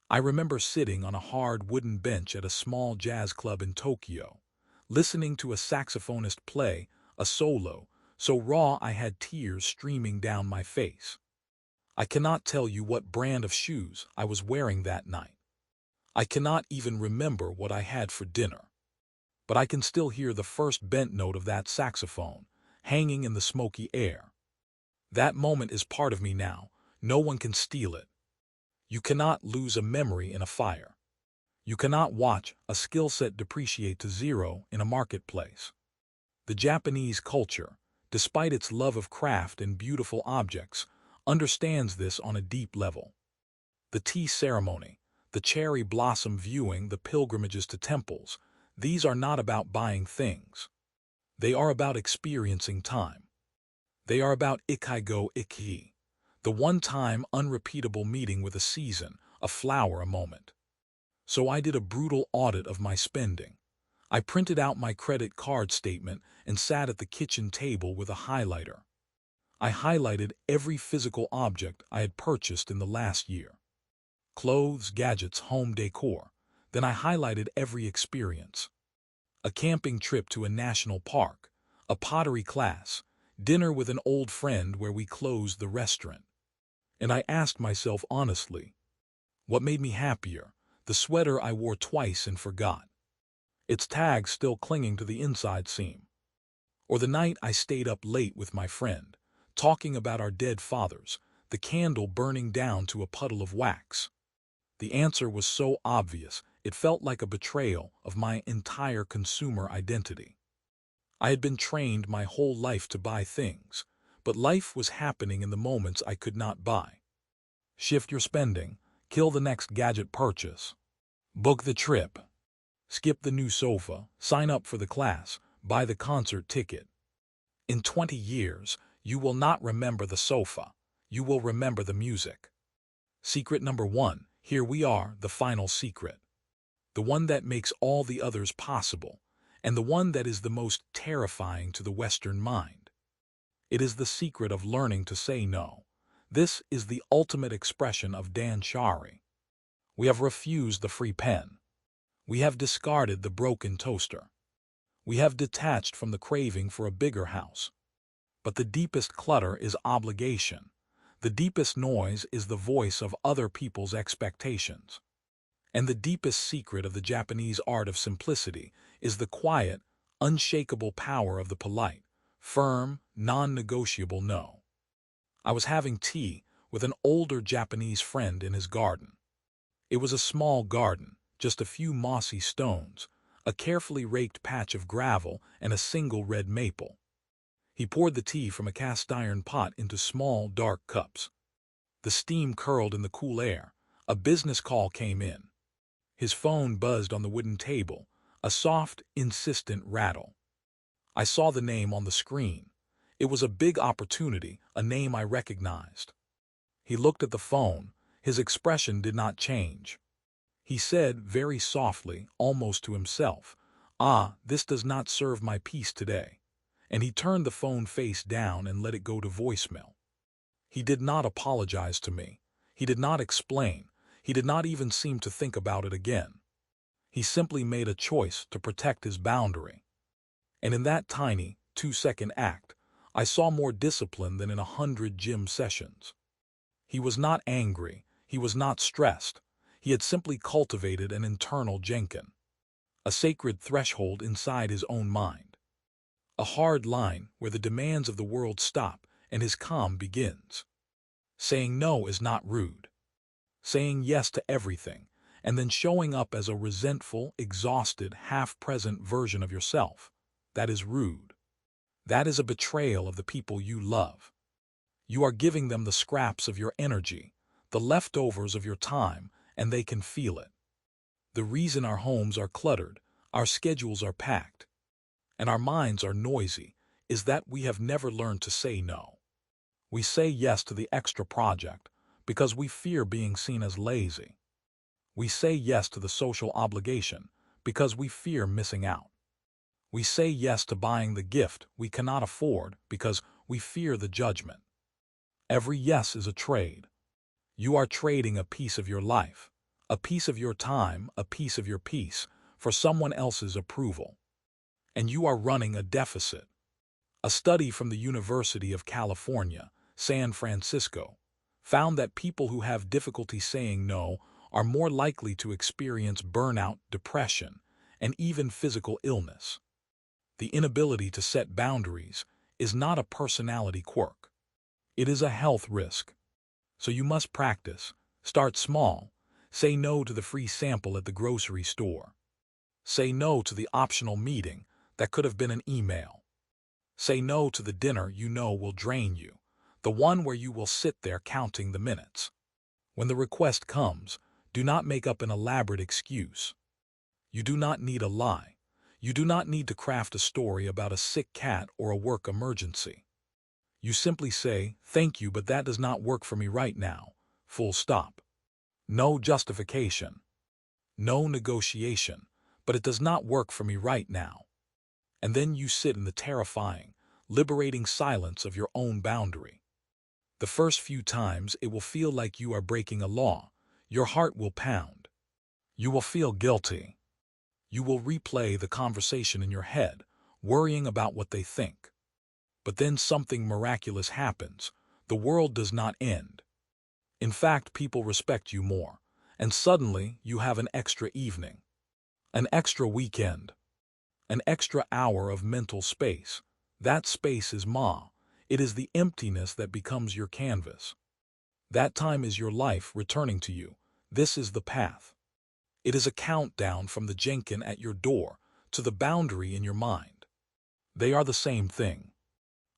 I remember sitting on a hard wooden bench at a small jazz club in Tokyo, listening to a saxophonist play a solo so raw I had tears streaming down my face. I cannot tell you what brand of shoes I was wearing that night. I cannot even remember what I had for dinner. But I can still hear the first bent note of that saxophone, hanging in the smoky air. That moment is part of me now. No one can steal it. You cannot lose a memory in a fire. You cannot watch a skill set depreciate to zero in a marketplace. The Japanese culture, despite its love of craft and beautiful objects, understands this on a deep level. The tea ceremony, the cherry blossom viewing, the pilgrimages to temples, these are not about buying things. They are about experiencing time. They are about ikigo iki, the one-time, unrepeatable meeting with a season, a flower, a moment. So I did a brutal audit of my spending. I printed out my credit card statement and sat at the kitchen table with a highlighter. I highlighted every physical object I had purchased in the last year. Clothes, gadgets, home decor. Then I highlighted every experience. A camping trip to a national park, a pottery class, dinner with an old friend where we closed the restaurant. And I asked myself honestly, what made me happier? The sweater I wore twice and forgot, its tag still clinging to the inside seam. Or the night I stayed up late with my friend, talking about our dead fathers, the candle burning down to a puddle of wax. The answer was so obvious, it felt like a betrayal of my entire consumer identity. I had been trained my whole life to buy things, but life was happening in the moments I could not buy. Shift your spending, kill the next gadget purchase. Book the trip. Skip the new sofa, sign up for the class, buy the concert ticket. In 20 years, you will not remember the sofa. You will remember the music. Secret number 1. Here we are, the final secret. The one that makes all the others possible, and the one that is the most terrifying to the Western mind. It is the secret of learning to say no. This is the ultimate expression of Dan Shari. We have refused the free pen. We have discarded the broken toaster. We have detached from the craving for a bigger house. But the deepest clutter is obligation. The deepest noise is the voice of other people's expectations. And the deepest secret of the Japanese art of simplicity is the quiet, unshakable power of the polite, firm, non-negotiable no. I was having tea with an older Japanese friend in his garden. It was a small garden, just a few mossy stones, a carefully raked patch of gravel, and a single red maple. He poured the tea from a cast-iron pot into small, dark cups. The steam curled in the cool air. A business call came in. His phone buzzed on the wooden table, a soft, insistent rattle. I saw the name on the screen. It was a big opportunity, a name I recognized. He looked at the phone. His expression did not change. He said very softly, almost to himself, "Ah, this does not serve my peace today." And he turned the phone face down and let it go to voicemail. He did not apologize to me. He did not explain. He did not even seem to think about it again. He simply made a choice to protect his boundary. And in that tiny, 2-second act, I saw more discipline than in 100 gym sessions. He was not angry. He was not stressed. He had simply cultivated an internal genkan, a sacred threshold inside his own mind. A hard line where the demands of the world stop and his calm begins. Saying no is not rude. Saying yes to everything, and then showing up as a resentful, exhausted, half-present version of yourself, that is rude. That is a betrayal of the people you love. You are giving them the scraps of your energy, the leftovers of your time, and they can feel it. The reason our homes are cluttered, our schedules are packed, and our minds are noisy is that we have never learned to say no. We say yes to the extra project because we fear being seen as lazy. We say yes to the social obligation because we fear missing out. We say yes to buying the gift we cannot afford because we fear the judgment. Every yes is a trade. You are trading a piece of your life, a piece of your time, a piece of your peace for someone else's approval. And you are running a deficit. A study from the University of California, San Francisco, found that people who have difficulty saying no are more likely to experience burnout, depression, and even physical illness. The inability to set boundaries is not a personality quirk. It is a health risk. So you must practice. Start small. Say no to the free sample at the grocery store. Say no to the optional meeting that could have been an email. Say no to the dinner you know will drain you, the one where you will sit there counting the minutes. When the request comes, do not make up an elaborate excuse. You do not need a lie. You do not need to craft a story about a sick cat or a work emergency. You simply say, "Thank you, but that does not work for me right now." Full stop. No justification. No negotiation, but it does not work for me right now. And then you sit in the terrifying, liberating silence of your own boundary. The first few times it will feel like you are breaking a law. Your heart will pound. You will feel guilty. You will replay the conversation in your head, worrying about what they think. But then something miraculous happens. The world does not end. In fact, people respect you more, and suddenly you have an extra evening, an extra weekend, an extra hour of mental space. That space is Ma. It is the emptiness that becomes your canvas. That time is your life returning to you. This is the path. It is a countdown from the genkan at your door to the boundary in your mind. They are the same thing.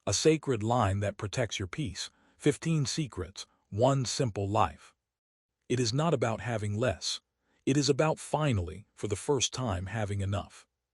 A sacred line that protects your peace. 15 secrets, one simple life. It is not about having less. It is about finally, for the first time, having enough.